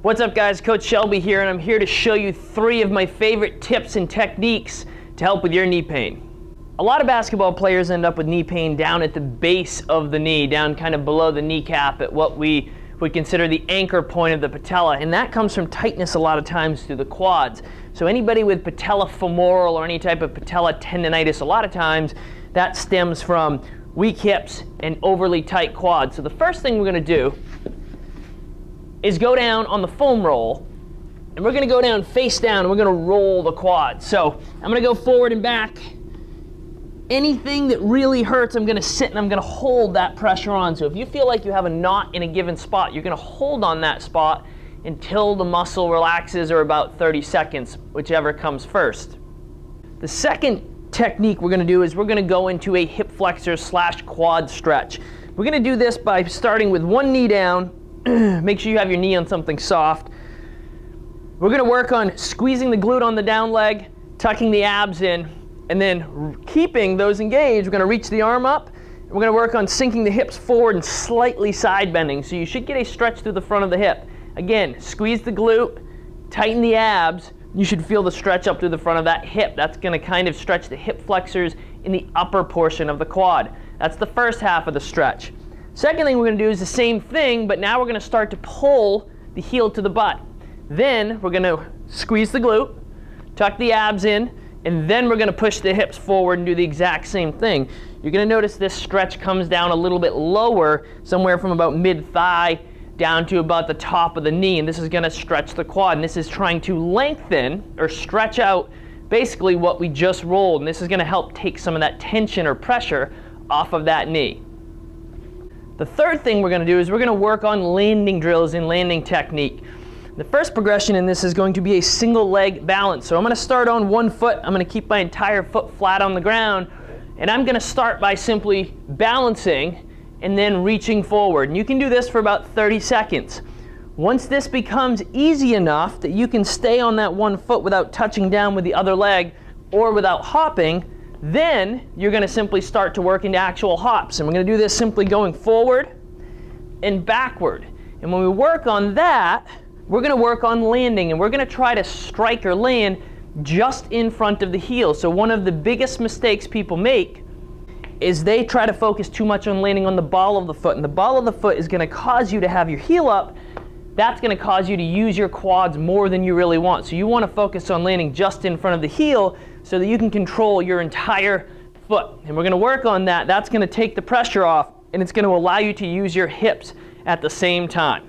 What's up guys, Coach Shelby here, and I'm here to show you 3 of my favorite tips and techniques to help with your knee pain. A lot of basketball players end up with knee pain down at the base of the knee, down kind of below the kneecap at what we would consider the anchor point of the patella, and that comes from tightness a lot of times through the quads. So anybody with patellofemoral or any type of patellar tendonitis, a lot of times that stems from weak hips and overly tight quads. So the first thing we're going to do is go down on the foam roll, and we're going to go down face down, and we're going to roll the quad. So I'm going to go forward and back. Anything that really hurts, I'm going to sit and I'm going to hold that pressure on. So if you feel like you have a knot in a given spot, you're going to hold on that spot until the muscle relaxes, or about 30 seconds, whichever comes first. The second technique we're going to do is we're going to go into a hip flexor / quad stretch. We're going to do this by starting with one knee down. Make sure you have your knee on something soft. We're going to work on squeezing the glute on the down leg, tucking the abs in, and then keeping those engaged. We're going to reach the arm up, and we're going to work on sinking the hips forward and slightly side bending. So you should get a stretch through the front of the hip. Again, squeeze the glute, tighten the abs. You should feel the stretch up through the front of that hip. That's going to kind of stretch the hip flexors in the upper portion of the quad. That's the first half of the stretch. Second thing we're going to do is the same thing, but now we're going to start to pull the heel to the butt. Then we're going to squeeze the glute, tuck the abs in, and then we're going to push the hips forward and do the exact same thing. You're going to notice this stretch comes down a little bit lower, somewhere from about mid-thigh down to about the top of the knee, and this is going to stretch the quad, and this is trying to lengthen or stretch out basically what we just rolled, and this is going to help take some of that tension or pressure off of that knee. The third thing we're going to do is we're going to work on landing drills and landing technique. The first progression in this is going to be a single leg balance. So I'm going to start on one foot. I'm going to keep my entire foot flat on the ground, and I'm going to start by simply balancing and then reaching forward. And you can do this for about 30 seconds. Once this becomes easy enough that you can stay on that one foot without touching down with the other leg or without hopping, then you're going to simply start to work into actual hops. And we're going to do this simply going forward and backward. And when we work on that, we're going to work on landing, and we're going to try to strike or land just in front of the heel. So one of the biggest mistakes people make is they try to focus too much on landing on the ball of the foot. And the ball of the foot is going to cause you to have your heel up. That's going to cause you to use your quads more than you really want. So you want to focus on landing just in front of the heel so that you can control your entire foot. And we're going to work on that. That's going to take the pressure off, and it's going to allow you to use your hips at the same time.